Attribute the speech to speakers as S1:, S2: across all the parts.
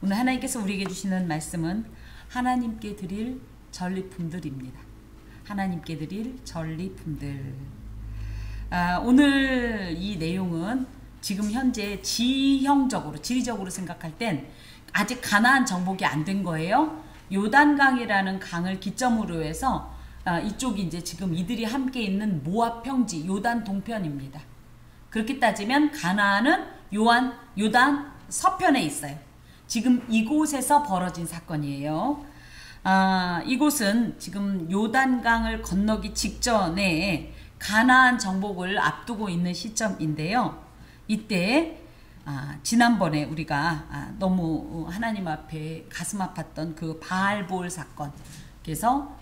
S1: 오늘 하나님께서 우리에게 주시는 말씀은 하나님께 드릴 전리품들입니다. 하나님께 드릴 전리품들. 오늘 이 내용은 지금 현재 지형적으로, 지리적으로 생각할 땐 아직 가나안 정복이 안 된 거예요. 요단강이라는 강을 기점으로 해서 이쪽이 이제 지금 이들이 함께 있는 모압 평지, 요단 동편입니다. 그렇게 따지면 가나안은 요단 서편에 있어요. 지금 이곳에서 벌어진 사건이에요. 이곳은 지금 요단강을 건너기 직전에 가나안 정복을 앞두고 있는 시점인데요. 이때 지난번에 우리가 너무 하나님 앞에 가슴 아팠던 그 바알볼 사건, 그래서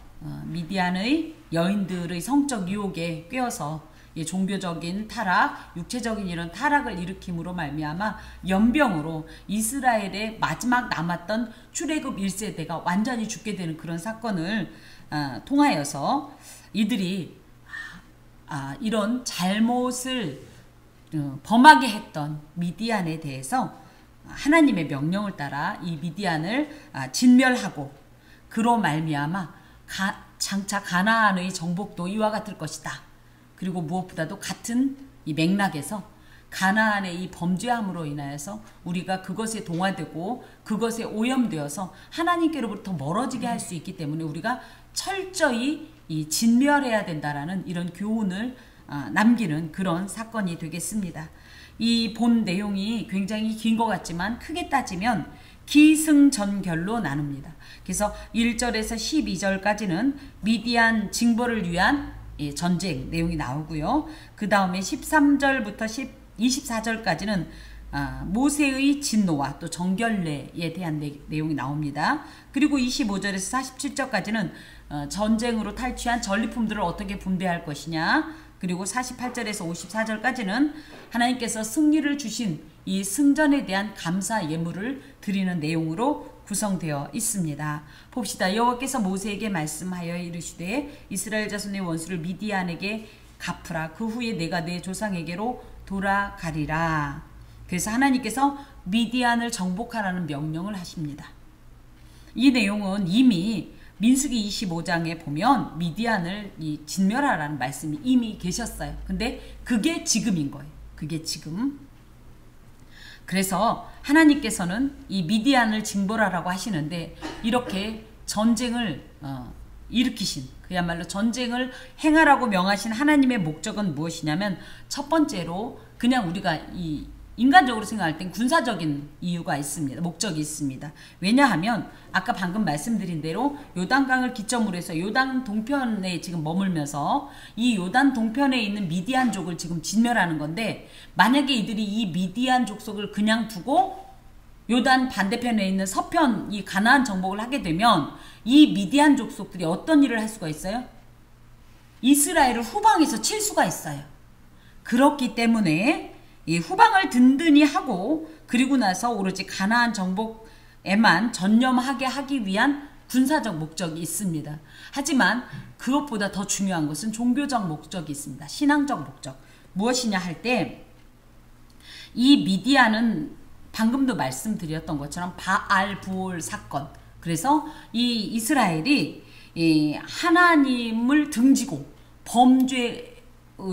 S1: 미디안의 여인들의 성적 유혹에 꿰어서 종교적인 타락, 육체적인 이런 타락을 일으킴으로 말미암아 연병으로 이스라엘의 마지막 남았던 출애굽 1세대가 완전히 죽게 되는 그런 사건을 통하여서 이들이 이런 잘못을 범하게 했던 미디안에 대해서 하나님의 명령을 따라 이 미디안을 진멸하고 그로 말미암아 장차 가나안의 정복도 이와 같을 것이다. 그리고 무엇보다도 같은 이 맥락에서 가나안의 이 범죄함으로 인하여서 우리가 그것에 동화되고 그것에 오염되어서 하나님께로부터 멀어지게 할 수 있기 때문에 우리가 철저히 진멸해야 된다라는 이런 교훈을 남기는 그런 사건이 되겠습니다. 이 본 내용이 굉장히 긴 것 같지만 크게 따지면 기승전결로 나눕니다. 그래서 1절에서 12절까지는 미디안 징벌을 위한 전쟁 내용이 나오고요. 그 다음에 13절부터 24절까지는 모세의 진노와 또 정결례에 대한 내용이 나옵니다. 그리고 25절에서 47절까지는 전쟁으로 탈취한 전리품들을 어떻게 분배할 것이냐, 그리고 48절에서 54절까지는 하나님께서 승리를 주신 이 승전에 대한 감사 예물을 드리는 내용으로 구성되어 있습니다. 봅시다. 여호와께서 모세에게 말씀하여 이르시되 이스라엘 자손의 원수를 미디안에게 갚으라. 그 후에 내가 내 조상에게로 돌아가리라. 그래서 하나님께서 미디안을 정복하라는 명령을 하십니다. 이 내용은 이미 민수기 25장에 보면 미디안을 진멸하라는 말씀이 이미 계셨어요. 근데 그게 지금인 거예요. 그게 지금. 그래서 하나님께서는 이 미디안을 징벌하라고 하시는데 이렇게 전쟁을 일으키신, 그야말로 전쟁을 행하라고 명하신 하나님의 목적은 무엇이냐면 첫 번째로 그냥 우리가 인간적으로 생각할 땐 군사적인 이유가 있습니다. 목적이 있습니다. 왜냐하면 아까 방금 말씀드린 대로 요단강을 기점으로 해서 요단 동편에 지금 머물면서 이 요단 동편에 있는 미디안족을 지금 진멸하는 건데, 만약에 이들이 이 미디안 족속을 그냥 두고 요단 반대편에 있는 서편 이 가나안 정복을 하게 되면 이 미디안 족속들이 어떤 일을 할 수가 있어요? 이스라엘을 후방에서 칠 수가 있어요. 그렇기 때문에 이 후방을 든든히 하고 그리고 나서 오로지 가나안 정복에만 전념하게 하기 위한 군사적 목적이 있습니다. 하지만 그것보다 더 중요한 것은 종교적 목적이 있습니다. 신앙적 목적. 무엇이냐 할 때 이 미디안은 방금도 말씀드렸던 것처럼 바알부올 사건. 그래서 이 이스라엘이 하나님을 등지고 범죄의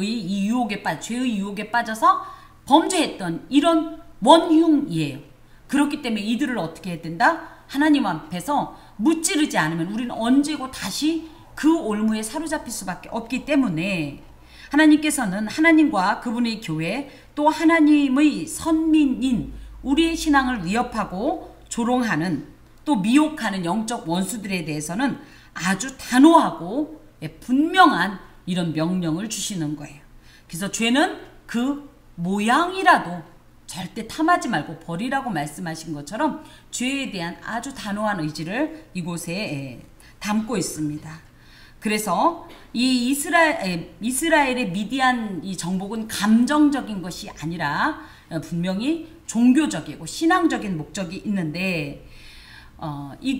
S1: 이 유혹에 죄의 유혹에 빠져서 범죄했던 이런 원흉이에요. 그렇기 때문에 이들을 어떻게 해야 된다? 하나님 앞에서 무찌르지 않으면 우리는 언제고 다시 그 올무에 사로잡힐 수밖에 없기 때문에 하나님께서는 하나님과 그분의 교회 또 하나님의 선민인 우리의 신앙을 위협하고 조롱하는 또 미혹하는 영적 원수들에 대해서는 아주 단호하고 분명한 이런 명령을 주시는 거예요. 그래서 죄는 그 모양이라도 절대 탐하지 말고 버리라고 말씀하신 것처럼 죄에 대한 아주 단호한 의지를 이곳에 담고 있습니다. 그래서 이 이스라엘의 미디안 이 정복은 감정적인 것이 아니라 분명히 종교적이고 신앙적인 목적이 있는데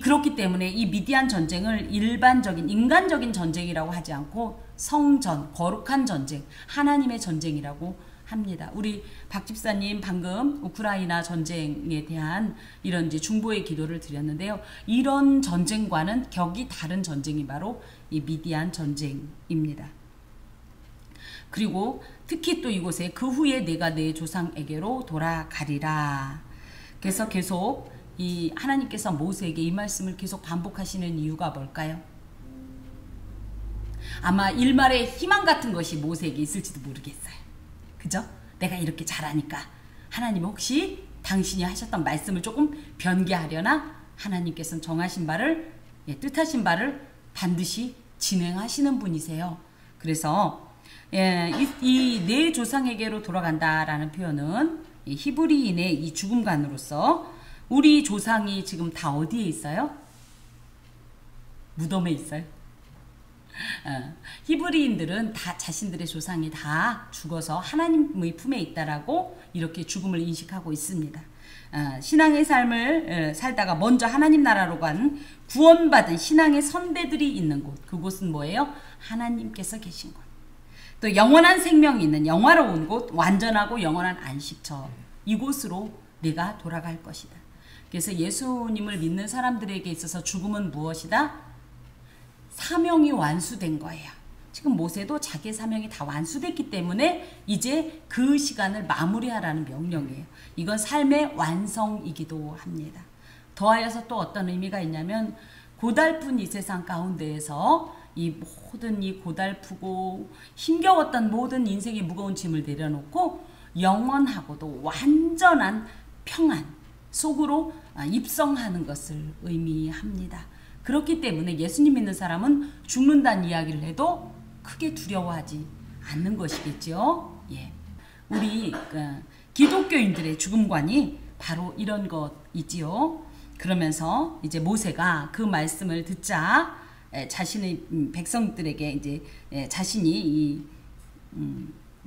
S1: 그렇기 때문에 이 미디안 전쟁을 일반적인 인간적인 전쟁이라고 하지 않고 성전, 거룩한 전쟁, 하나님의 전쟁이라고 합니다. 우리 박 집사님 방금 우크라이나 전쟁에 대한 이런 이제 중보의 기도를 드렸는데요. 이런 전쟁과는 격이 다른 전쟁이 바로 이 미디안 전쟁입니다. 그리고 특히 또 이곳에 그 후에 내가 내 조상에게로 돌아가리라. 그래서 계속 이 하나님께서 모세에게 이 말씀을 계속 반복하시는 이유가 뭘까요? 아마 일말의 희망 같은 것이 모세에게 있을지도 모르겠어요. 그죠? 내가 이렇게 잘하니까 하나님 혹시 당신이 하셨던 말씀을 조금 변개하려나? 하나님께서는 정하신 바를, 뜻하신 바를 반드시 진행하시는 분이세요. 그래서 이 내 조상에게로 돌아간다라는 표현은 이 히브리인의 이 죽음관으로서 우리 조상이 지금 다 어디에 있어요? 무덤에 있어요. 히브리인들은 다 자신들의 조상이 다 죽어서 하나님의 품에 있다라고 이렇게 죽음을 인식하고 있습니다. 신앙의 삶을 살다가 먼저 하나님 나라로 간 구원받은 신앙의 선배들이 있는 곳, 그곳은 뭐예요? 하나님께서 계신 곳. 또 영원한 생명이 있는 영화로운 곳, 완전하고 영원한 안식처, 이곳으로 내가 돌아갈 것이다. 그래서 예수님을 믿는 사람들에게 있어서 죽음은 무엇이다? 사명이 완수된 거예요. 지금 모세도 자기의 사명이 다 완수됐기 때문에 이제 그 시간을 마무리하라는 명령이에요. 이건 삶의 완성이기도 합니다. 더하여서 또 어떤 의미가 있냐면 고달픈 이 세상 가운데에서 이 모든 이 고달프고 힘겨웠던 모든 인생의 무거운 짐을 내려놓고 영원하고도 완전한 평안 속으로 입성하는 것을 의미합니다. 그렇기 때문에 예수님 믿는 사람은 죽는다는 이야기를 해도 크게 두려워하지 않는 것이겠죠. 예. 우리 기독교인들의 죽음관이 바로 이런 것이지요. 그러면서 이제 모세가 그 말씀을 듣자 자신의 백성들에게 이제 자신이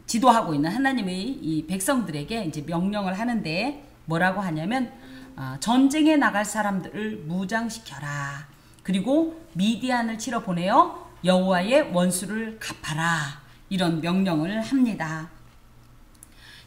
S1: 지도하고 있는 하나님의 이 백성들에게 이제 명령을 하는데 뭐라고 하냐면 전쟁에 나갈 사람들을 무장시켜라. 그리고 미디안을 치러 보내어 여호와의 원수를 갚아라. 이런 명령을 합니다.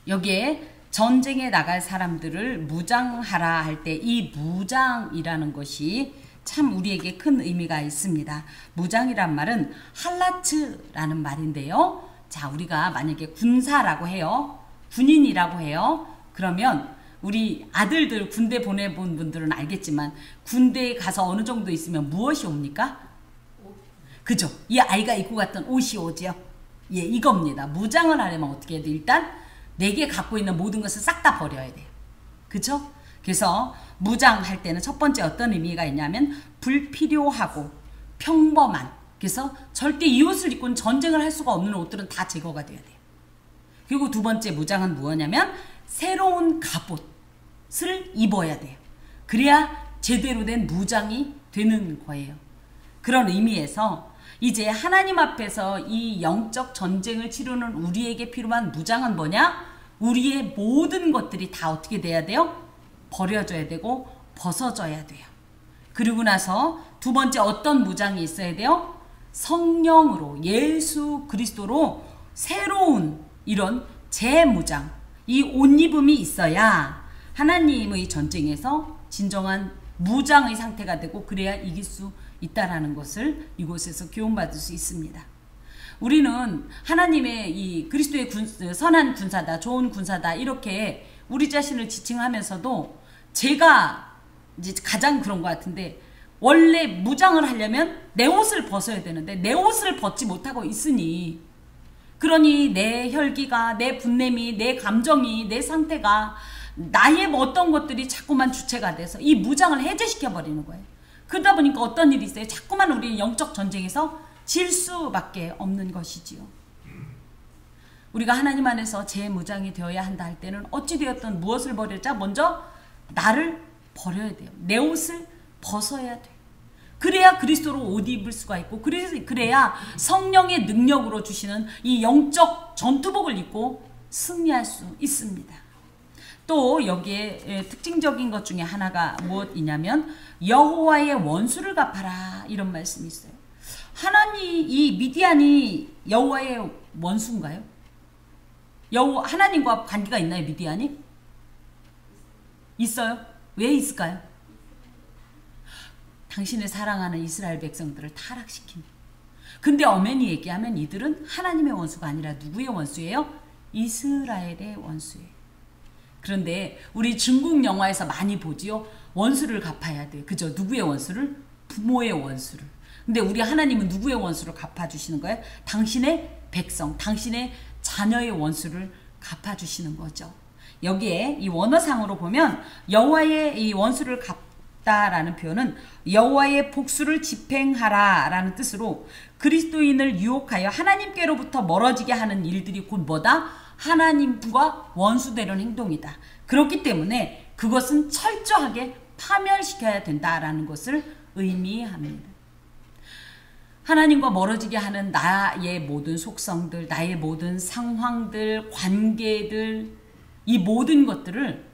S1: 여기에 전쟁에 나갈 사람들을 무장하라 할 때 이 무장이라는 것이 참 우리에게 큰 의미가 있습니다. 무장이란 말은 할라츠라는 말인데요. 자, 우리가 만약에 군사라고 해요. 군인이라고 해요. 그러면 우리 아들들 군대 보내본 분들은 알겠지만 군대에 가서 어느 정도 있으면 무엇이 옵니까? 그죠? 이 아이가 입고 갔던 옷이 오죠. 예, 이겁니다. 무장을 하려면 어떻게 해야 돼? 일단 내게 갖고 있는 모든 것을 싹 다 버려야 돼요. 그죠? 그래서 무장할 때는 첫 번째 어떤 의미가 있냐면 불필요하고 평범한, 그래서 절대 이 옷을 입고는 전쟁을 할 수가 없는 옷들은 다 제거가 돼야 돼요. 그리고 두 번째 무장은 뭐냐면 새로운 갑옷을 입어야 돼요. 그래야 제대로 된 무장이 되는 거예요. 그런 의미에서 이제 하나님 앞에서 이 영적 전쟁을 치르는 우리에게 필요한 무장은 뭐냐? 우리의 모든 것들이 다 어떻게 돼야 돼요? 버려져야 되고 벗어져야 돼요. 그리고 나서 두 번째 어떤 무장이 있어야 돼요? 성령으로 예수 그리스도로 새로운 이런 재무장, 이 옷입음이 있어야 하나님의 전쟁에서 진정한 무장의 상태가 되고 그래야 이길 수 있다라는 것을 이곳에서 교훈받을 수 있습니다. 우리는 하나님의 이 그리스도의 선한 군사다, 좋은 군사다 이렇게 우리 자신을 지칭하면서도 제가 이제 가장 그런 것 같은데 원래 무장을 하려면 내 옷을 벗어야 되는데 내 옷을 벗지 못하고 있으니 그러니 내 혈기가, 내 분냄이, 내 감정이, 내 상태가 나의 어떤 것들이 자꾸만 주체가 돼서 이 무장을 해제시켜 버리는 거예요. 그러다 보니까 어떤 일이 있어요? 자꾸만 우리 영적 전쟁에서 질 수밖에 없는 것이지요. 우리가 하나님 안에서 재무장이 되어야 한다 할 때는 어찌되었든 무엇을 버리자? 먼저 나를 버려야 돼요. 내 옷을 벗어야 돼요. 그래야 그리스도로 옷 입을 수가 있고 그래야 성령의 능력으로 주시는 이 영적 전투복을 입고 승리할 수 있습니다. 또 여기에 특징적인 것 중에 하나가 무엇이냐면 여호와의 원수를 갚아라 이런 말씀이 있어요. 하나님 이 미디안이 여호와의 원수인가요? 하나님과 관계가 있나요, 미디안이? 있어요? 왜 있을까요? 당신의 사랑하는 이스라엘 백성들을 타락시킨. 근데 엄연히 얘기하면 이들은 하나님의 원수가 아니라 누구의 원수예요? 이스라엘의 원수예요. 그런데 우리 중국 영화에서 많이 보지요. 원수를 갚아야 돼. 그죠? 누구의 원수를? 부모의 원수를. 근데 우리 하나님은 누구의 원수를 갚아주시는 거예요? 당신의 백성, 당신의 자녀의 원수를 갚아주시는 거죠. 여기에 이 원어상으로 보면 여호와의 이 원수를 갚다라는 표현은 여호와의 복수를 집행하라라는 뜻으로 그리스도인을 유혹하여 하나님께로부터 멀어지게 하는 일들이 곧 뭐다? 하나님과 원수되는 행동이다. 그렇기 때문에 그것은 철저하게 파멸시켜야 된다라는 것을 의미합니다. 하나님과 멀어지게 하는 나의 모든 속성들, 나의 모든 상황들, 관계들, 이 모든 것들을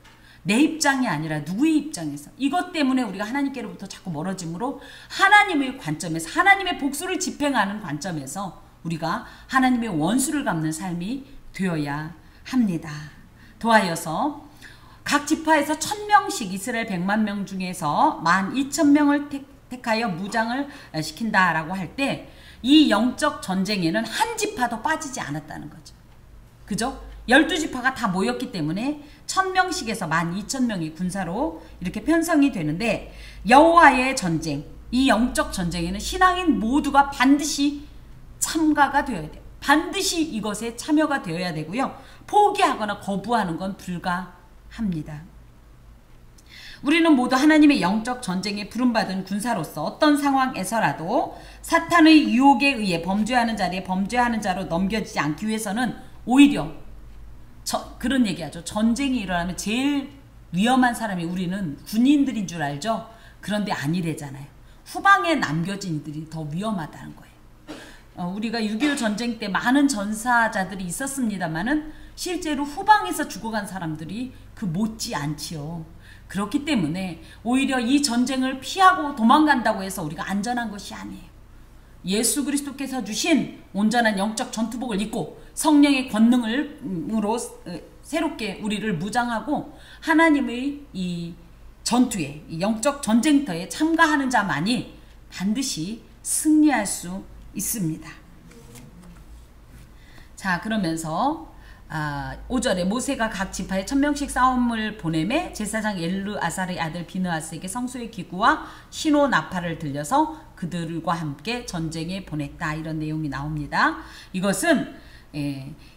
S1: 내 입장이 아니라 누구의 입장에서 이것 때문에 우리가 하나님께로부터 자꾸 멀어짐으로 하나님의 관점에서 하나님의 복수를 집행하는 관점에서 우리가 하나님의 원수를 갚는 삶이 되어야 합니다. 더하여서 각 지파에서 1000명씩 이스라엘 100만 명 중에서 12,000명을 택하여 무장을 시킨다라고 할 때 이 영적 전쟁에는 한 지파도 빠지지 않았다는 거죠. 그죠? 12지파가 다 모였기 때문에 1000명씩에서 12,000명이 군사로 이렇게 편성이 되는데 여호와의 전쟁, 이 영적 전쟁에는 신앙인 모두가 반드시 참가가 되어야 돼요. 반드시 이것에 참여가 되어야 되고요. 포기하거나 거부하는 건 불가합니다. 우리는 모두 하나님의 영적 전쟁에 부름받은 군사로서 어떤 상황에서라도 사탄의 유혹에 의해 범죄하는 자리에 범죄하는 자로 넘겨지지 않기 위해서는 오히려 그런 얘기하죠. 전쟁이 일어나면 제일 위험한 사람이 우리는 군인들인 줄 알죠? 그런데 아니래잖아요. 후방에 남겨진 이들이 더 위험하다는 거예요. 우리가 6.25 전쟁 때 많은 전사자들이 있었습니다만은 실제로 후방에서 죽어간 사람들이 그 못지 않지요. 그렇기 때문에 오히려 이 전쟁을 피하고 도망간다고 해서 우리가 안전한 것이 아니에요. 예수 그리스도께서 주신 온전한 영적 전투복을 입고 성령의 권능으로 새롭게 우리를 무장하고 하나님의 이 전투에, 이 영적 전쟁터에 참가하는 자만이 반드시 승리할 수 있습니다. 자, 그러면서 5절에 모세가 각 지파에 1000명씩 싸움을 보내매 제사장 엘르아살의 아들 비느하스에게 성소의 기구와 신호 나팔을 들려서 그들과 함께 전쟁에 보냈다. 이런 내용이 나옵니다. 이것은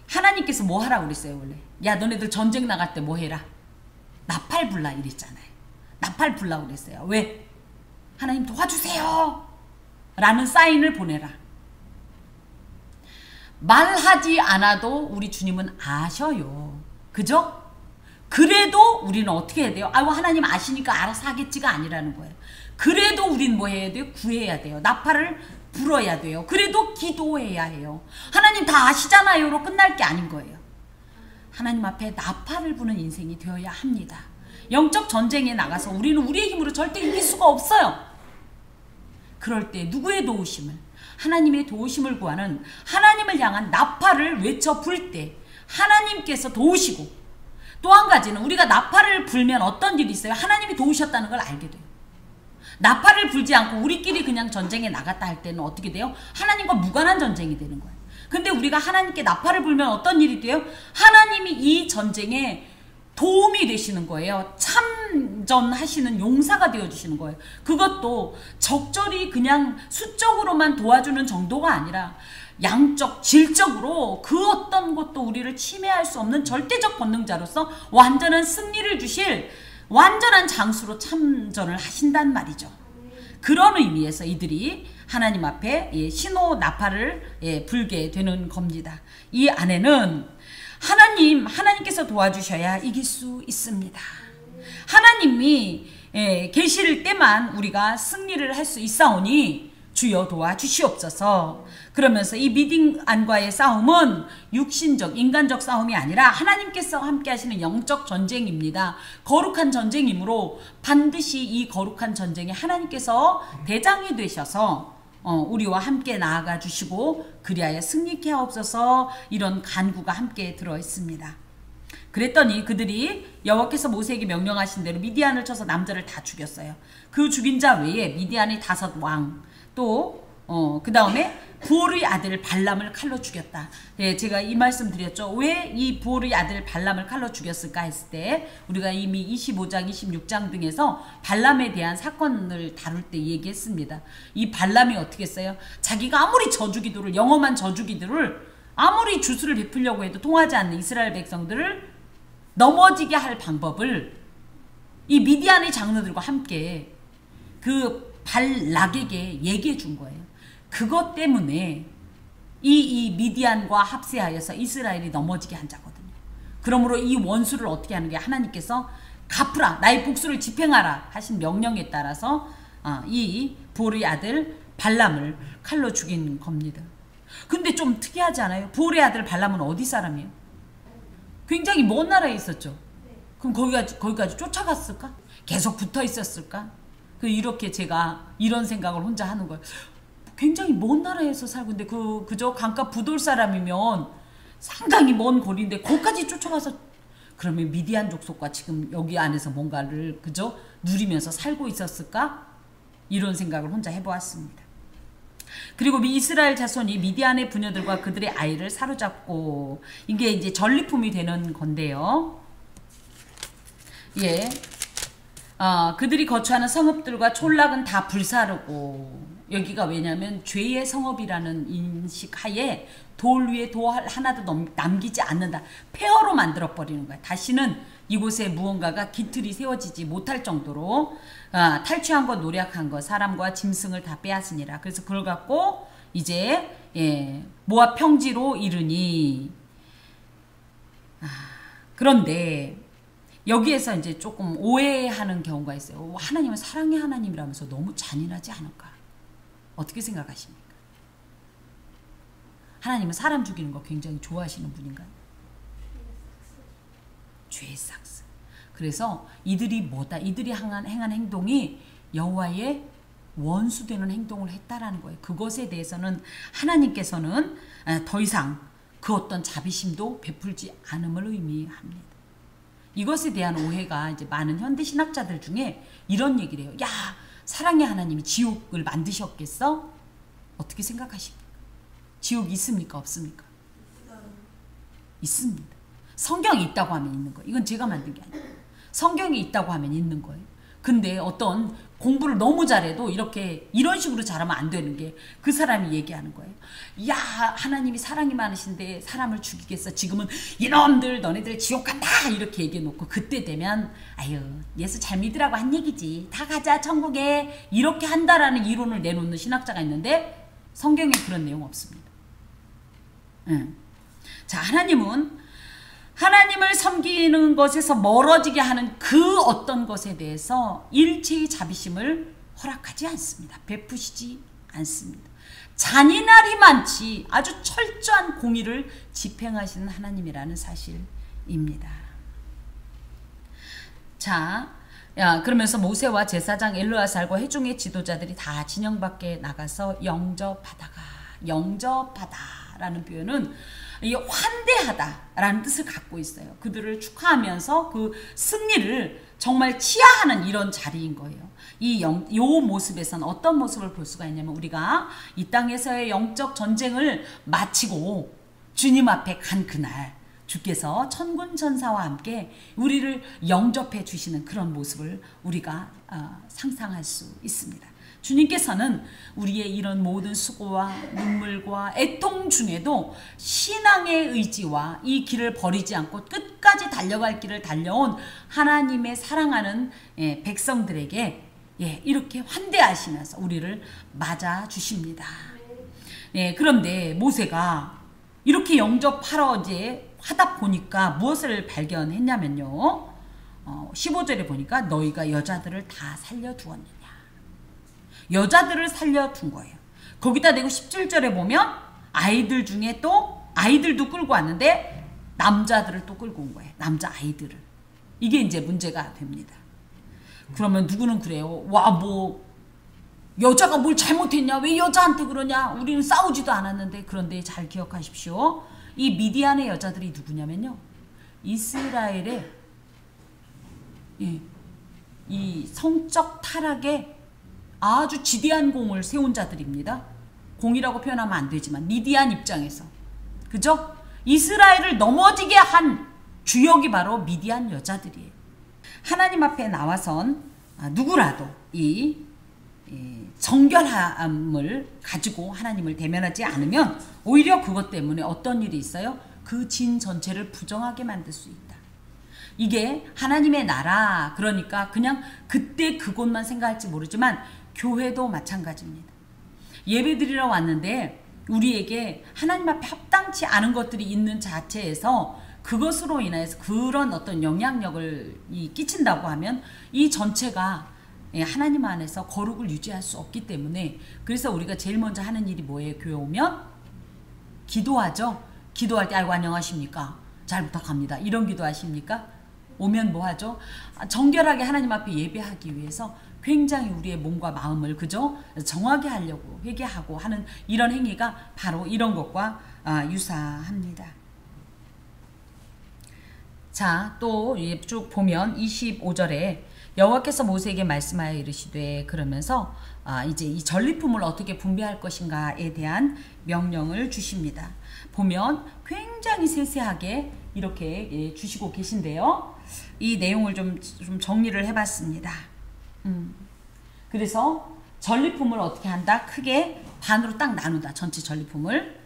S1: 하나님께서 뭐 하라고 그랬어요 원래? 야 너네들 전쟁 나갈 때 뭐 해라? 나팔 불라 이랬잖아요. 나팔 불라고 그랬어요. 왜? 하나님 도와주세요 라는 사인을 보내라. 말하지 않아도 우리 주님은 아셔요. 그죠? 그래도 우리는 어떻게 해야 돼요? 아이고 하나님 아시니까 알아서 하겠지가 아니라는 거예요. 그래도 우린 뭐 해야 돼요? 구해야 돼요. 나팔을 불어야 돼요. 그래도 기도해야 해요. 하나님 다 아시잖아요로 끝날 게 아닌 거예요. 하나님 앞에 나팔을 부는 인생이 되어야 합니다. 영적 전쟁에 나가서 우리는 우리의 힘으로 절대 이길 수가 없어요. 그럴 때 누구의 도우심을? 하나님의 도우심을 구하는 하나님을 향한 나팔을 외쳐 불 때 하나님께서 도우시고, 또 한 가지는 우리가 나팔을 불면 어떤 일이 있어요? 하나님이 도우셨다는 걸 알게 돼요. 나팔을 불지 않고 우리끼리 그냥 전쟁에 나갔다 할 때는 어떻게 돼요? 하나님과 무관한 전쟁이 되는 거예요. 근데 우리가 하나님께 나팔을 불면 어떤 일이 돼요? 하나님이 이 전쟁에 도움이 되시는 거예요. 참전하시는 용사가 되어주시는 거예요. 그것도 적절히 그냥 수적으로만 도와주는 정도가 아니라 양적, 질적으로 그 어떤 것도 우리를 침해할 수 없는 절대적 권능자로서 완전한 승리를 주실 완전한 장수로 참전을 하신단 말이죠. 그런 의미에서 이들이 하나님 앞에 신호 나팔을 불게 되는 겁니다. 이 안에는 하나님께서 도와주셔야 이길 수 있습니다. 하나님이 계실 때만 우리가 승리를 할 수 있사오니 주여 도와주시옵소서. 그러면서 이 미디안과의 싸움은 육신적, 인간적 싸움이 아니라 하나님께서 함께 하시는 영적 전쟁입니다. 거룩한 전쟁이므로 반드시 이 거룩한 전쟁에 하나님께서 대장이 되셔서 우리와 함께 나아가 주시고 그리하여 승리케 하옵소서 이런 간구가 함께 들어 있습니다. 그랬더니 그들이 여호와께서 모세에게 명령하신 대로 미디안을 쳐서 남자를 다 죽였어요. 그 죽인 자 외에 미디안의 5왕 또 그 다음에 부올의 아들 발람을 칼로 죽였다. 네, 제가 이 말씀 드렸죠. 왜 이 부올의 아들 발람을 칼로 죽였을까 했을 때 우리가 이미 25장, 26장 등에서 발람에 대한 사건을 다룰 때 얘기했습니다. 이 발람이 어떻게 했어요? 자기가 아무리 저주기도를 영험한 저주기도를 아무리 주술을 베풀려고 해도 통하지 않는 이스라엘 백성들을 넘어지게 할 방법을 이 미디안의 장로들과 함께 그 발락에게 얘기해 준 거예요. 그것 때문에 이 미디안과 합세하여서 이스라엘이 넘어지게 한 자거든요. 그러므로 이 원수를 어떻게 하는 게 하나님께서 갚으라 나의 복수를 집행하라 하신 명령에 따라서 이 부올의 아들 발람을 칼로 죽인 겁니다. 근데 좀 특이하지 않아요? 부올의 아들 발람은 어디 사람이에요? 굉장히 먼 나라에 있었죠. 그럼 거기까지 쫓아갔을까? 계속 붙어 있었을까? 이렇게 제가 이런 생각을 혼자 하는 거예요. 굉장히 먼 나라에서 살고 있는데 그저 강가 부돌 사람이면 상당히 먼 거리인데 거기까지 쫓아가서 그러면 미디안 족속과 지금 여기 안에서 뭔가를 그저 누리면서 살고 있었을까? 이런 생각을 혼자 해보았습니다. 그리고 이스라엘 자손이 미디안의 부녀들과 그들의 아이를 사로잡고 이게 이제 전리품이 되는 건데요. 예. 그들이 거주하는 성읍들과 촌락은 다 불사르고 여기가 왜냐하면 죄의 성읍이라는 인식 하에 돌 위에 돌 하나도 남기지 않는다. 폐허로 만들어버리는 거야. 다시는 이곳에 무언가가 깃틀이 세워지지 못할 정도로 탈취한 것, 노력한 것, 사람과 짐승을 다 빼앗으니라. 그래서 그걸 갖고 이제 모압 평지로 이르니 그런데 여기에서 이제 조금 오해하는 경우가 있어요. 하나님은 사랑의 하나님이라면서 너무 잔인하지 않을까? 어떻게 생각하십니까? 하나님은 사람 죽이는 거 굉장히 좋아하시는 분인가요? 죄의 삭스. 그래서 이들이 뭐다? 이들이 행한 행동이 여호와의 원수되는 행동을 했다라는 거예요. 그것에 대해서는 하나님께서는 더 이상 그 어떤 자비심도 베풀지 않음을 의미합니다. 이것에 대한 오해가 이제 많은 현대 신학자들 중에 이런 얘기를 해요. 야, 사랑의 하나님이 지옥을 만드셨겠어? 어떻게 생각하십니까? 지옥이 있습니까? 없습니까? 있습니다. 성경이 있다고 하면 있는 거예요. 이건 제가 만든 게 아니에요. 성경이 있다고 하면 있는 거예요. 근데 어떤 공부를 너무 잘해도 이런 식으로 잘하면 안 되는 게 그 사람이 얘기하는 거예요. 야, 하나님이 사랑이 많으신데 사람을 죽이겠어. 지금은 이놈들 너네들 지옥 간다 이렇게 얘기해 놓고 그때 되면 아유 예수 잘 믿으라고 한 얘기지. 다 가자 천국에 이렇게 한다라는 이론을 내놓는 신학자가 있는데 성경에 그런 내용 없습니다. 자, 하나님을 섬기는 것에서 멀어지게 하는 그 어떤 것에 대해서 일체의 자비심을 허락하지 않습니다. 베푸시지 않습니다. 잔인하리 많지 아주 철저한 공의를 집행하시는 하나님이라는 사실입니다. 자, 그러면서 모세와 제사장 엘르아살과 회중의 지도자들이 다 진영 밖에 나가서 영접하다라는 표현은 이 환대하다라는 뜻을 갖고 있어요. 그들을 축하하면서 그 승리를 정말 치하하는 이런 자리인 거예요. 요 모습에서는 어떤 모습을 볼 수가 있냐면 우리가 이 땅에서의 영적 전쟁을 마치고 주님 앞에 간 그날 주께서 천군 천사와 함께 우리를 영접해 주시는 그런 모습을 우리가 상상할 수 있습니다. 주님께서는 우리의 이런 모든 수고와 눈물과 애통 중에도 신앙의 의지와 이 길을 버리지 않고 끝까지 달려갈 길을 달려온 하나님의 사랑하는 백성들에게 이렇게 환대하시면서 우리를 맞아 주십니다. 그런데 모세가 이렇게 영접하러 이제 하다 보니까 무엇을 발견했냐면요. 15절에 보니까 너희가 여자들을 다 살려두었느냐. 여자들을 살려둔 거예요. 거기다 대고 17절에 보면 아이들 중에 또 아이들도 끌고 왔는데 남자들을 또 끌고 온 거예요. 남자 아이들을. 이게 이제 문제가 됩니다. 그러면 누구는 그래요. 여자가 뭘 잘못했냐? 왜 여자한테 그러냐? 우리는 싸우지도 않았는데. 그런데 잘 기억하십시오. 이 미디안의 여자들이 누구냐면요. 이스라엘의 이 성적 타락에 아주 지대한 공을 세운 자들입니다. 공이라고 표현하면 안 되지만 미디안 입장에서. 그죠? 이스라엘을 넘어지게 한 주역이 바로 미디안 여자들이에요. 하나님 앞에 나와선 누구라도 이 정결함을 가지고 하나님을 대면하지 않으면 오히려 그것 때문에 어떤 일이 있어요? 그 진 전체를 부정하게 만들 수 있다. 이게 하나님의 나라, 그러니까 그냥 그때 그곳만 생각할지 모르지만 교회도 마찬가지입니다. 예배드리러 왔는데 우리에게 하나님 앞에 합당치 않은 것들이 있는 자체에서 그것으로 인해서 그런 어떤 영향력을 끼친다고 하면 이 전체가 하나님 안에서 거룩을 유지할 수 없기 때문에, 그래서 우리가 제일 먼저 하는 일이 뭐예요? 교회 오면 기도하죠. 기도할 때 아이고 안녕하십니까? 잘 부탁합니다. 이런 기도 하십니까? 오면 뭐 하죠? 정결하게 하나님 앞에 예배하기 위해서 굉장히 우리의 몸과 마음을 그죠? 정하게 하려고 회개하고 하는 이런 행위가 바로 이런 것과 유사합니다. 자, 또 쭉 보면 25절에 여호와께서 모세에게 말씀하여 이르시되, 그러면서 이제 이 전리품을 어떻게 분배할 것인가에 대한 명령을 주십니다. 보면 굉장히 세세하게 이렇게 주시고 계신데요. 이 내용을 좀 정리를 해봤습니다. 그래서 전리품을 어떻게 한다? 크게 반으로 딱 나눈다. 전체 전리품을.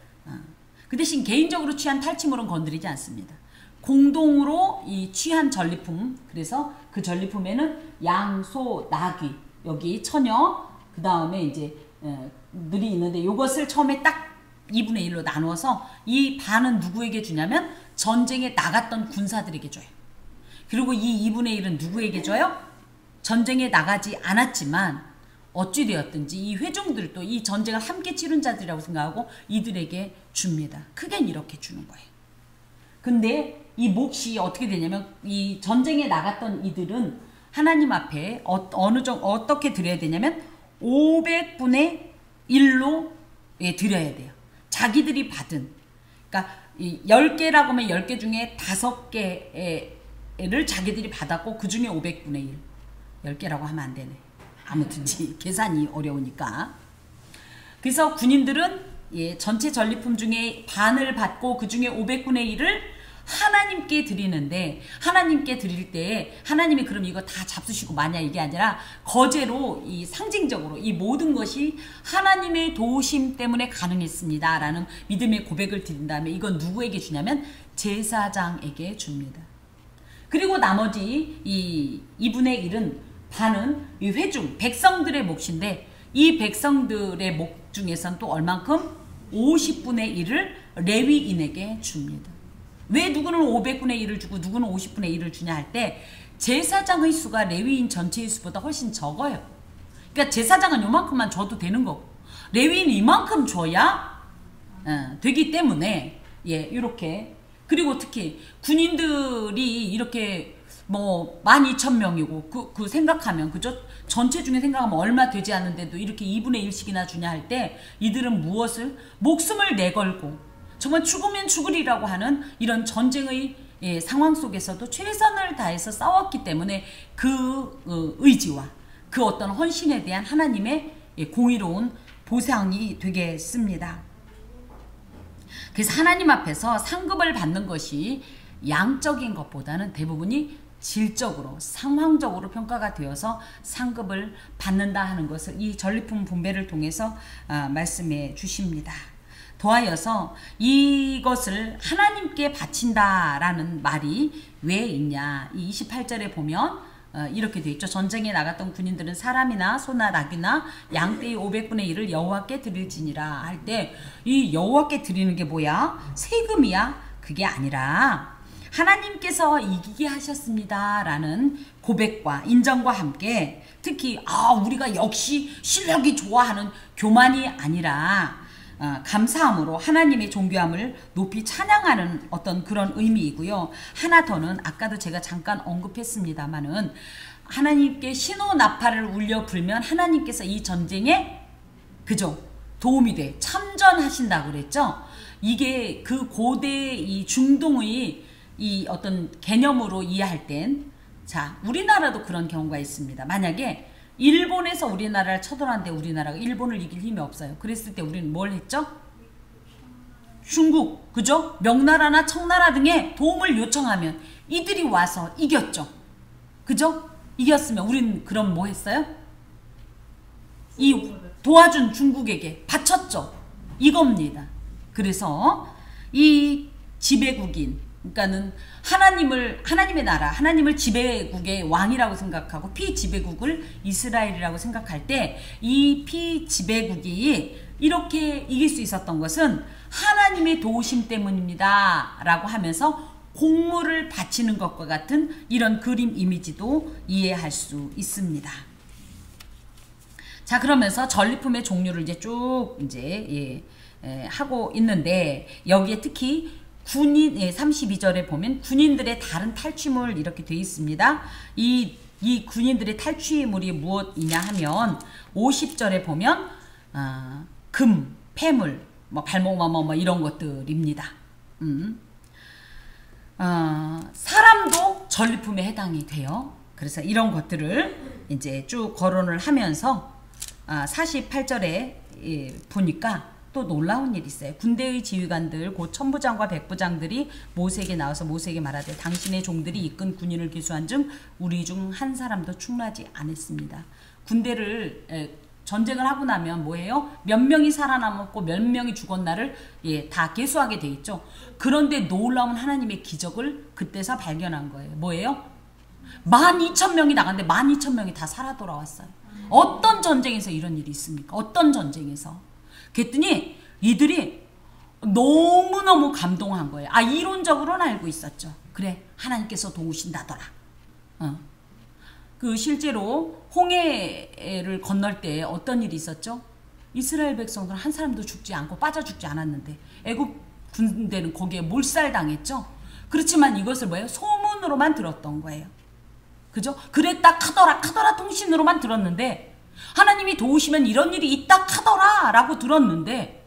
S1: 그 대신 개인적으로 취한 탈취물은 건드리지 않습니다. 공동으로 이 취한 전리품, 그래서 그 전리품에는 양, 소, 나귀, 여기 처녀, 그 다음에 이제 들이 있는데 이것을 처음에 딱 2분의 1로 나누어서 이 반은 누구에게 주냐면 전쟁에 나갔던 군사들에게 줘요. 그리고 이 2분의 1은 누구에게 줘요? 전쟁에 나가지 않았지만 어찌되었든지 이 회중들도 이 전쟁을 함께 치른 자들이라고 생각하고 이들에게 줍니다. 크게는 이렇게 주는 거예요. 근데 이 몫이 어떻게 되냐면 이 전쟁에 나갔던 이들은 하나님 앞에 어떻게 드려야 되냐면 500분의 1로 드려야 돼요. 자기들이 받은, 그러니까 10개라고 하면 10개 중에 5개를 자기들이 받았고 그 중에 500분의 1. 10개라고 하면 안 되네. 아무튼 계산이 어려우니까. 그래서 군인들은 전체 전리품 중에 반을 받고 그 중에 500분의 1을 하나님께 드리는데, 하나님께 드릴 때 하나님이 그럼 이거 다 잡수시고 마냐 이게 아니라 거제로 이 상징적으로 이 모든 것이 하나님의 도우심 때문에 가능했습니다 라는 믿음의 고백을 드린 다음에 이건 누구에게 주냐면 제사장에게 줍니다. 그리고 나머지 이 2분의 1은 반은 이 회중 백성들의 몫인데, 이 백성들의 몫 중에선 또 얼만큼? 50분의 1을 레위인에게 줍니다. 왜 누구는 500분의 1을 주고 누구는 50분의 1을 주냐 할 때 제사장의 수가 레위인 전체의 수보다 훨씬 적어요. 그러니까 제사장은 요만큼만 줘도 되는 거고 레위인이 이만큼 줘야 되기 때문에 이렇게. 그리고 특히 군인들이 이렇게 뭐 12,000명이고 그 생각하면 그죠? 전체 중에 생각하면 얼마 되지 않는데도 이렇게 2분의 1씩이나 주냐 할 때 이들은 무엇을? 목숨을 내걸고 정말 죽으면 죽으리라고 하는 이런 전쟁의 상황 속에서도 최선을 다해서 싸웠기 때문에 그 의지와 그 어떤 헌신에 대한 하나님의 공의로운 보상이 되겠습니다. 그래서 하나님 앞에서 상급을 받는 것이 양적인 것보다는 대부분이 질적으로 상황적으로 평가가 되어서 상급을 받는다 하는 것을 이 전리품 분배를 통해서 말씀해 주십니다. 더하여서 이것을 하나님께 바친다라는 말이 왜 있냐. 이 28절에 보면 이렇게 되어 있죠. 전쟁에 나갔던 군인들은 사람이나 소나 나귀나 양떼의 500분의 1을 여호와께 드릴지니라 할 때 이 여호와께 드리는 게 뭐야? 세금이야? 그게 아니라 하나님께서 이기게 하셨습니다 라는 고백과 인정과 함께, 특히 우리가 역시 실력이 좋아하는 교만이 아니라 감사함으로 하나님의 존귀함을 높이 찬양하는 어떤 그런 의미이고요. 하나 더는 아까도 제가 잠깐 언급했습니다마는 하나님께 신호 나팔을 울려 불면 하나님께서 이 전쟁에 그죠? 도움이 돼. 참전하신다고 그랬죠? 이게 그 고대 이 중동의 이 어떤 개념으로 이해할 땐 자, 우리나라도 그런 경우가 있습니다. 만약에 일본에서 우리나라를 쳐들어왔는데 우리나라가 일본을 이길 힘이 없어요. 그랬을 때 우리는 뭘 했죠? 중국, 그죠? 명나라나 청나라 등의 도움을 요청하면 이들이 와서 이겼죠. 그죠? 이겼으면 우리는 그럼 뭐 했어요? 이 도와준 중국에게 바쳤죠. 이겁니다. 그래서 이 지배국인, 그러니까는 하나님의 나라, 하나님을 지배국의 왕이라고 생각하고 피지배국을 이스라엘이라고 생각할 때 이 피지배국이 이렇게 이길 수 있었던 것은 하나님의 도우심 때문입니다. 라고 하면서 공물을 바치는 것과 같은 이런 그림 이미지도 이해할 수 있습니다. 자, 그러면서 전리품의 종류를 이제 쭉 이제 하고 있는데 여기에 특히 군인 32절에 보면 군인들의 다른 탈취물 이렇게 되어 있습니다. 이 군인들의 탈취물이 무엇이냐 하면 50절에 보면 금, 폐물, 뭐 발목마 뭐 이런 것들입니다. 사람도 전리품에 해당이 돼요. 그래서 이런 것들을 이제 쭉 거론을 하면서 48절에 보니까 또 놀라운 일이 있어요. 군대의 지휘관들 곧 천부장과 백부장들이 모세에게 나와서 모세에게 말하되 당신의 종들이 이끈 군인을 기수한 즉 우리 중 한 사람도 충나지 않았습니다. 군대를 전쟁을 하고 나면 뭐예요? 몇 명이 살아남았고 몇 명이 죽었나를 다 계수하게 돼 있죠. 그런데 놀라운 하나님의 기적을 그때서 발견한 거예요. 뭐예요? 12,000명이 나갔는데 12,000명이 다 살아 돌아왔어요. 어떤 전쟁에서 이런 일이 있습니까? 어떤 전쟁에서? 그랬더니 이들이 너무너무 감동한 거예요. 이론적으로는 알고 있었죠. 그래, 하나님께서 도우신다더라. 그 실제로 홍해를 건널 때 어떤 일이 있었죠? 이스라엘 백성들은 한 사람도 죽지 않고 빠져 죽지 않았는데 애굽 군대는 거기에 몰살당했죠. 그렇지만 이것을 뭐예요? 소문으로만 들었던 거예요. 그죠? 그랬다 카더라 통신으로만 들었는데 하나님이 도우시면 이런 일이 있다 카더라 라고 들었는데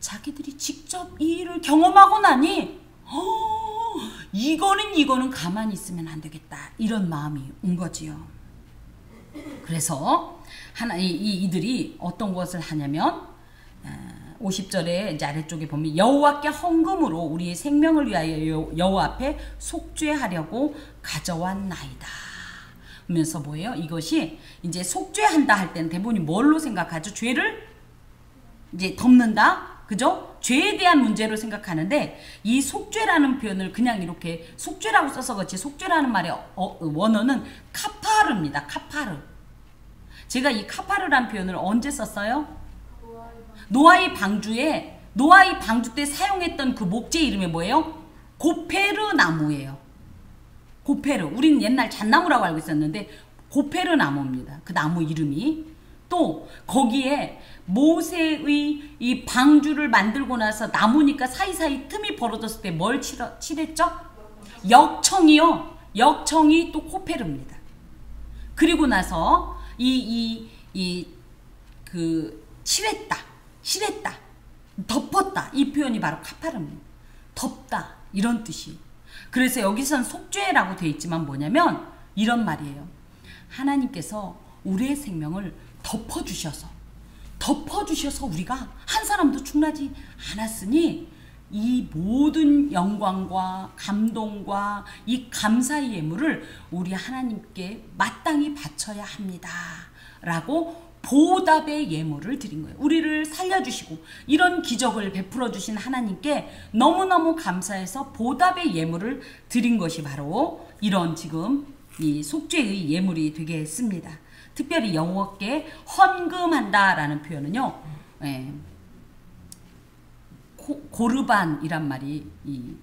S1: 자기들이 직접 이 일을 경험하고 나니 이거는 가만히 있으면 안 되겠다 이런 마음이 온 거지요. 그래서 이들이 어떤 것을 하냐면 50절에 이제 아래쪽에 보면 여호와께 헌금으로 우리의 생명을 위하여 여호와 앞에 속죄하려고 가져왔나이다. 하면서 뭐예요? 이것이 이제 속죄한다 할 때는 대부분이 뭘로 생각하죠? 죄를 이제 덮는다? 그죠? 죄에 대한 문제로 생각하는데 이 속죄라는 표현을 그냥 이렇게 속죄라고 써서 그렇지 속죄라는 말의 원어는 카파르입니다. 카파르. 제가 이 카파르라는 표현을 언제 썼어요? 노아의 방주 때 사용했던 그 목재 이름이 뭐예요? 고페르 나무예요. 고페르. 우리는 옛날 잣나무라고 알고 있었는데 고페르 나무입니다. 그 나무 이름이. 또 거기에 모세의 이 방주를 만들고 나서 나무니까 사이사이 틈이 벌어졌을 때 뭘 칠했죠? 역청이요. 역청이 또 코페르입니다. 그리고 나서 칠했다, 덮었다. 이 표현이 바로 카파르입니다. 덮다 이런 뜻이. 그래서 여기서는 속죄라고 되어 있지만 뭐냐면 이런 말이에요. 하나님께서 우리의 생명을 덮어주셔서 우리가 한 사람도 충나지 않았으니 이 모든 영광과 감동과 이 감사의 예물을 우리 하나님께 마땅히 바쳐야 합니다. 라고 보답의 예물을 드린 거예요. 우리를 살려주시고 이런 기적을 베풀어 주신 하나님께 너무너무 감사해서 보답의 예물을 드린 것이 바로 이런 지금 이 속죄의 예물이 되겠습니다. 특별히 여호와께 헌금한다라는 표현은요, 고르반이란 말이 이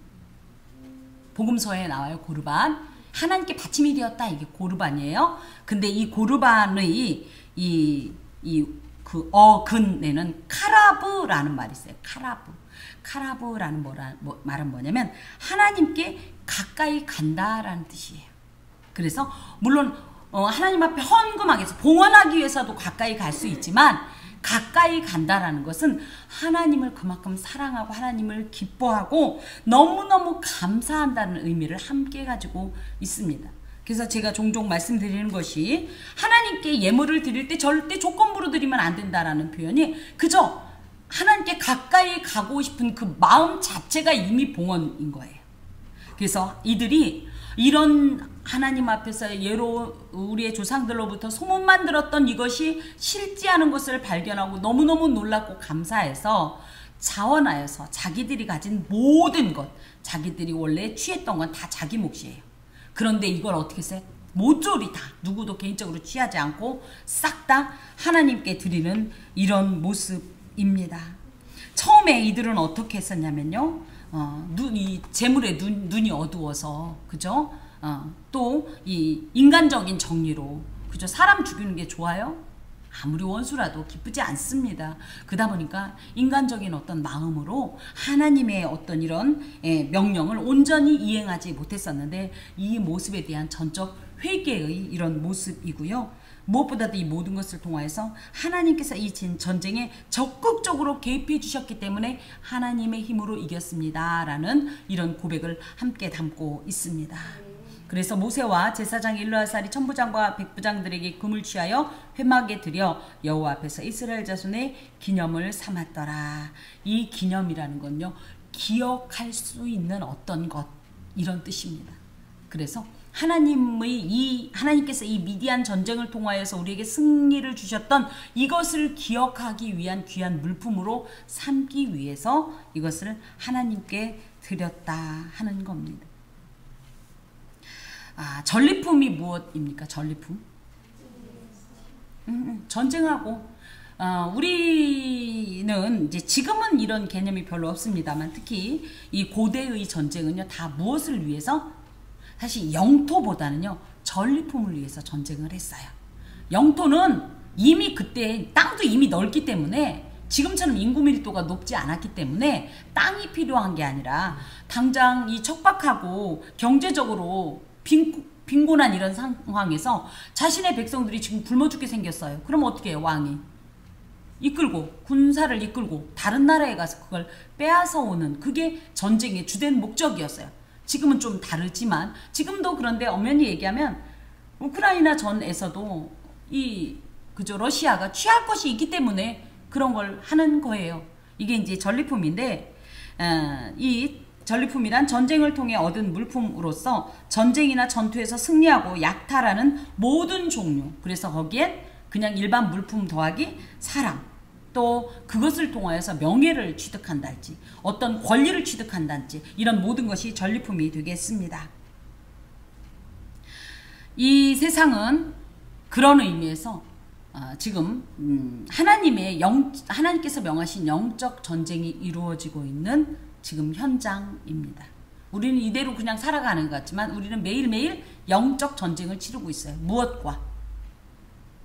S1: 복음서에 나와요. 고르반. 하나님께 바침이 되었다. 이게 고르반이에요. 근데 이 고르반의 그 어근에는 카라브라는 말이 있어요. 카라브라는 말은 뭐냐면 하나님께 가까이 간다라는 뜻이에요. 그래서 물론 하나님 앞에 헌금하기 위해서 봉헌하기 위해서도 가까이 갈 수 있지만 가까이 간다라는 것은 하나님을 그만큼 사랑하고 하나님을 기뻐하고 너무너무 감사한다는 의미를 함께 가지고 있습니다. 그래서 제가 종종 말씀드리는 것이 하나님께 예물을 드릴 때 절대 조건부로 드리면 안 된다라는 표현이 그저 하나님께 가까이 가고 싶은 그 마음 자체가 이미 봉헌인 거예요. 그래서 이들이 이런 하나님 앞에서 예로 우리의 조상들로부터 소문만 들었던 이것이 실제하는 것을 발견하고 너무너무 놀랍고 감사해서 자원하여서 자기들이 가진 모든 것, 자기들이 원래 취했던 건 다 자기 몫이에요. 그런데 이걸 어떻게 했어요? 모조리 다 누구도 개인적으로 취하지 않고 싹 다 하나님께 드리는 이런 모습입니다. 처음에 이들은 어떻게 했었냐면요. 이 재물에 눈이 어두워서 그죠? 또 이 인간적인 정리로 그죠? 사람 죽이는 게 좋아요? 아무리 원수라도 기쁘지 않습니다. 그러다 보니까 인간적인 어떤 마음으로 하나님의 어떤 이런 명령을 온전히 이행하지 못했었는데 이 모습에 대한 전적 회개의 이런 모습이고요. 무엇보다도 이 모든 것을 통하여서 하나님께서 이 전쟁에 적극적으로 개입해 주셨기 때문에 하나님의 힘으로 이겼습니다. 라는 이런 고백을 함께 담고 있습니다. 그래서 모세와 제사장 엘르아살이 천부장과 백부장들에게 금을 취하여 회막에 들여 여호와 앞에서 이스라엘 자손의 기념을 삼았더라. 이 기념이라는 건요. 기억할 수 있는 어떤 것 이런 뜻입니다. 그래서 하나님께서 이 미디안 전쟁을 통하여서 우리에게 승리를 주셨던 이것을 기억하기 위한 귀한 물품으로 삼기 위해서 이것을 하나님께 드렸다 하는 겁니다. 전리품이 무엇입니까? 전리품? 전쟁하고 우리는 이제 지금은 이런 개념이 별로 없습니다만 특히 이 고대의 전쟁은요 다 무엇을 위해서? 사실 영토보다는요 전리품을 위해서 전쟁을 했어요. 영토는 이미 그때 땅도 이미 넓기 때문에 지금처럼 인구 밀도가 높지 않았기 때문에 땅이 필요한 게 아니라 당장 이 척박하고 경제적으로 빈곤한 이런 상황에서 자신의 백성들이 지금 굶어 죽게 생겼어요. 그럼 어떻게 해요? 왕이 이끌고 군사를 이끌고 다른 나라에 가서 그걸 빼앗아 오는 그게 전쟁의 주된 목적이었어요. 지금은 좀 다르지만 지금도 그런데 엄연히 얘기하면 우크라이나 전에서도 그저 러시아가 취할 것이 있기 때문에 그런 걸 하는 거예요. 이게 이제 전리품인데 이 전리품이란 전쟁을 통해 얻은 물품으로서 전쟁이나 전투에서 승리하고 약탈하는 모든 종류. 그래서 거기엔 그냥 일반 물품 더하기 사람, 또 그것을 통하여서 명예를 취득한달지 어떤 권리를 취득한달지 이런 모든 것이 전리품이 되겠습니다. 이 세상은 그런 의미에서 지금 하나님께서 명하신 영적 전쟁이 이루어지고 있는 지금 현장입니다. 우리는 이대로 그냥 살아가는 것 같지만 우리는 매일매일 영적 전쟁을 치르고 있어요. 무엇과?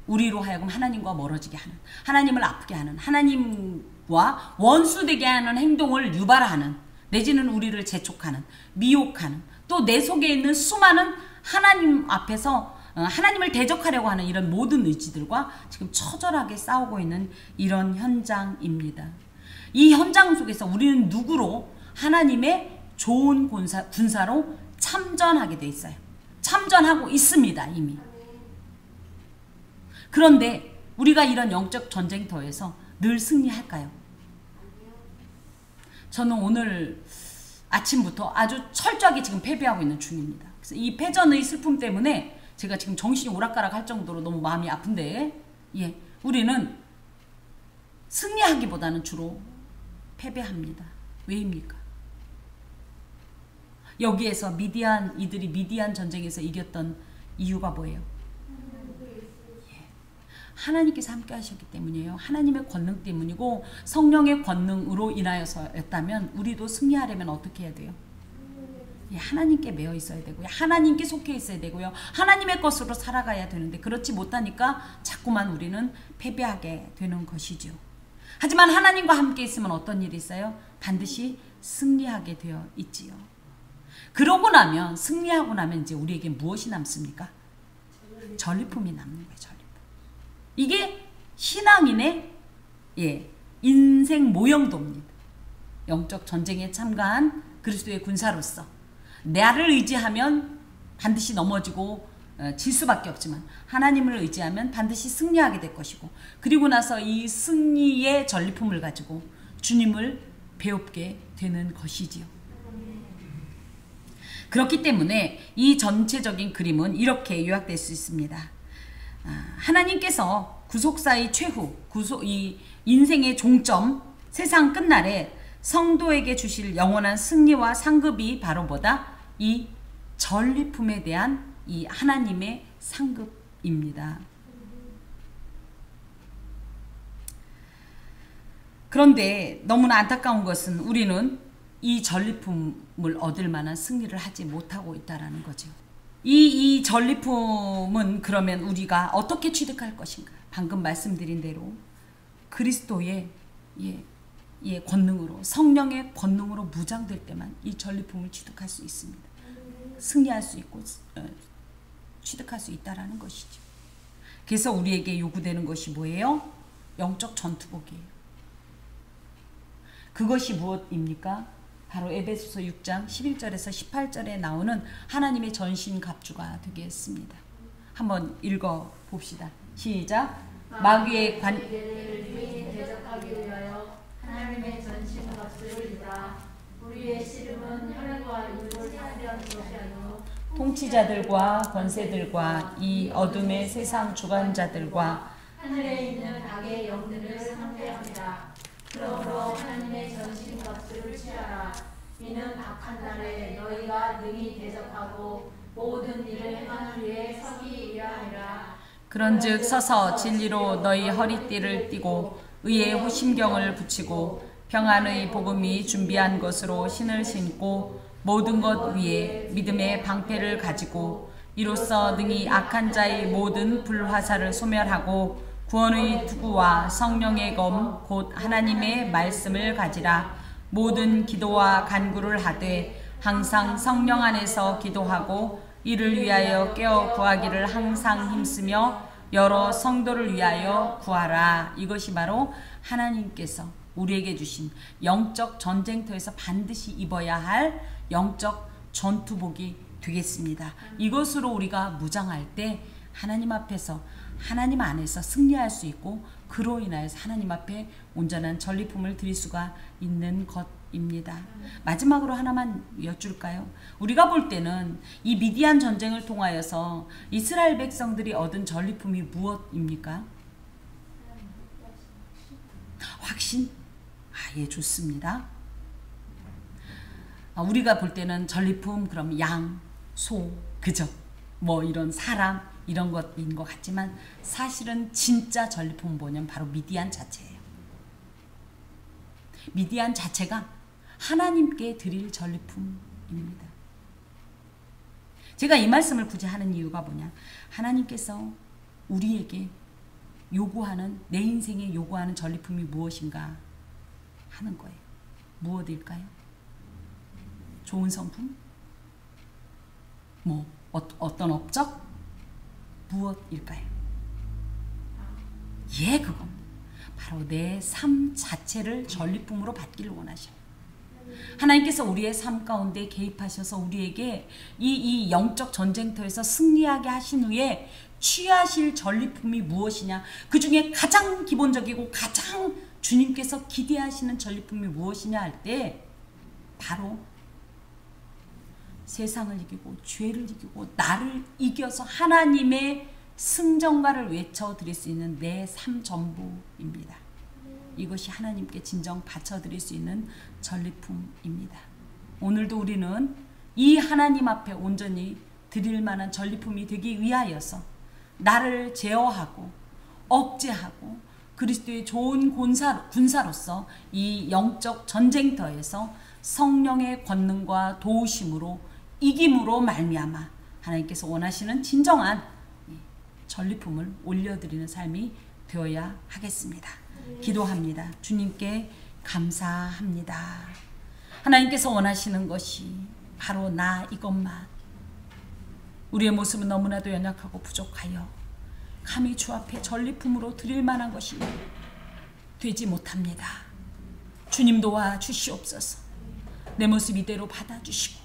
S1: 우리로 하여금 하나님과 멀어지게 하는, 하나님을 아프게 하는, 하나님과 원수되게 하는 행동을 유발하는, 내지는 우리를 재촉하는, 미혹하는, 또 내 속에 있는 수많은 하나님 앞에서 하나님을 대적하려고 하는 이런 모든 의지들과 지금 처절하게 싸우고 있는 이런 현장입니다. 이 현장 속에서 우리는 누구로? 하나님의 좋은 군사로 참전하게 돼 있어요. 참전하고 있습니다. 이미. 그런데 우리가 이런 영적 전쟁터에서 늘 승리할까요? 저는 오늘 아침부터 아주 철저하게 지금 패배하고 있는 중입니다. 그래서 이 패전의 슬픔 때문에 제가 지금 정신이 오락가락 할 정도로 너무 마음이 아픈데 우리는 승리하기보다는 주로 패배합니다. 왜입니까? 여기에서 이들이 미디안 전쟁에서 이겼던 이유가 뭐예요? 하나님께서 함께 하셨기 때문이에요. 하나님의 권능 때문이고 성령의 권능으로 인하여서였다면 우리도 승리하려면 어떻게 해야 돼요? 하나님께 매여 있어야 되고요. 하나님께 속해 있어야 되고요. 하나님의 것으로 살아가야 되는데 그렇지 못하니까 자꾸만 우리는 패배하게 되는 것이죠. 하지만 하나님과 함께 있으면 어떤 일이 있어요? 반드시 승리하게 되어 있지요. 그러고 나면 승리하고 나면 이제 우리에게 무엇이 남습니까? 전리품이 남는 거예요. 전리품. 이게 신앙인의 인생 모형도입니다. 영적 전쟁에 참가한 그리스도의 군사로서 나를 의지하면 반드시 넘어지고 질 수밖에 없지만 하나님을 의지하면 반드시 승리하게 될 것이고, 그리고 나서 이 승리의 전리품을 가지고 주님을 배웁게 되는 것이지요. 그렇기 때문에 이 전체적인 그림은 이렇게 요약될 수 있습니다. 하나님께서 구속사의 최후, 이 인생의 종점, 세상 끝날에 성도에게 주실 영원한 승리와 상급이 바로 뭐다? 이 전리품에 대한 이 하나님의 상급입니다. 그런데 너무나 안타까운 것은 우리는 이 전리품을 얻을 만한 승리를 하지 못하고 있다는 거죠. 이 전리품은 그러면 우리가 어떻게 취득할 것인가? 방금 말씀드린 대로 그리스도의 권능으로, 성령의 권능으로 무장될 때만 이 전리품을 취득할 수 있습니다. 승리할 수 있고 취득할 수 있다라는 것이죠. 그래서 우리에게 요구되는 것이 뭐예요? 영적 전투복이에요. 그것이 무엇입니까? 바로 에베소서 6장 11절에서 18절에 나오는 하나님의 전신갑주가 되겠습니다. 한번 읽어봅시다. 시작. 마귀의
S2: 대적하기 위하여 하나님의 전신갑주를 입으라. 우리의 씨름은 혈과 육을 상대하는 것이 아니요
S1: 통치자들과 권세들과 이 어둠의 세상 주관자들과
S2: 하늘에 있는 악의 영들을 상대합니다. 그러므로 하나님의 전신갑주를 취하라. 이는 악한 날에 너희가 능히 대적하고 모든 일을 행하는 위에 서기 위함이라.
S1: 그런즉 서서 진리로 너희 허리띠를 띠고 의의 호심경을 붙이고 평안의 복음이 준비한 것으로 신을 신고 모든 것 위에 믿음의 방패를 가지고 이로써 능히 악한 자의 모든 불화살을 소멸하고 구원의 투구와 성령의 검 곧 하나님의 말씀을 가지라. 모든 기도와 간구를 하되 항상 성령 안에서 기도하고 이를 위하여 깨어 구하기를 항상 힘쓰며 여러 성도를 위하여 구하라. 이것이 바로 하나님께서 우리에게 주신 영적 전쟁터에서 반드시 입어야 할 영적 전투복이 되겠습니다. 이것으로 우리가 무장할 때 하나님 앞에서, 하나님 안에서 승리할 수 있고, 그로 인하여서 하나님 앞에 온전한 전리품을 드릴 수가 있는 것입니다. 마지막으로 하나만 여쭐까요? 우리가 볼 때는 이 미디안 전쟁을 통하여서 이스라엘 백성들이 얻은 전리품이 무엇입니까? 확신? 예, 좋습니다. 우리가 볼 때는 전리품, 그럼 양, 소, 그죠? 뭐 이런 사람, 이런 것인 것 같지만 사실은 진짜 전리품은 뭐냐면 바로 미디안 자체예요. 미디안 자체가 하나님께 드릴 전리품입니다. 제가 이 말씀을 굳이 하는 이유가 뭐냐? 하나님께서 우리에게 요구하는, 내 인생에 요구하는 전리품이 무엇인가 하는 거예요. 무엇일까요? 좋은 성품? 뭐 어떤 업적? 무엇일까요? 예, 그건 바로 내 삶 자체를 전리품으로 받기를 원하셔요. 하나님께서 우리의 삶 가운데 개입하셔서 우리에게 이 영적 전쟁터에서 승리하게 하신 후에 취하실 전리품이 무엇이냐, 그 중에 가장 기본적이고 가장 주님께서 기대하시는 전리품이 무엇이냐 할 때 바로 세상을 이기고 죄를 이기고 나를 이겨서 하나님의 승전가를 외쳐드릴 수 있는 내 삶 전부입니다. 이것이 하나님께 진정 바쳐드릴 수 있는 전리품입니다. 오늘도 우리는 이 하나님 앞에 온전히 드릴 만한 전리품이 되기 위하여서 나를 제어하고 억제하고 그리스도의 좋은 군사로서 이 영적 전쟁터에서 성령의 권능과 도우심으로 이김으로 말미암아 하나님께서 원하시는 진정한 전리품을 올려드리는 삶이 되어야 하겠습니다. 기도합니다. 주님께 감사합니다. 하나님께서 원하시는 것이 바로 나 이것만, 우리의 모습은 너무나도 연약하고 부족하여 감히 주 앞에 전리품으로 드릴 만한 것이 되지 못합니다. 주님 도와주시옵소서. 내 모습 이대로 받아주시고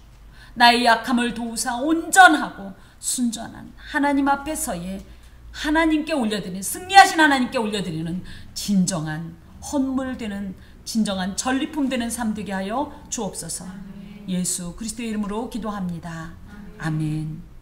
S1: 나의 약함을 도우사 온전하고 순전한 하나님 앞에서의 하나님께 올려드리는, 승리하신 하나님께 올려드리는 진정한 헌물되는, 진정한 전리품 되는 삶 되게 하여 주옵소서. 예수 그리스도의 이름으로 기도합니다. 아멘.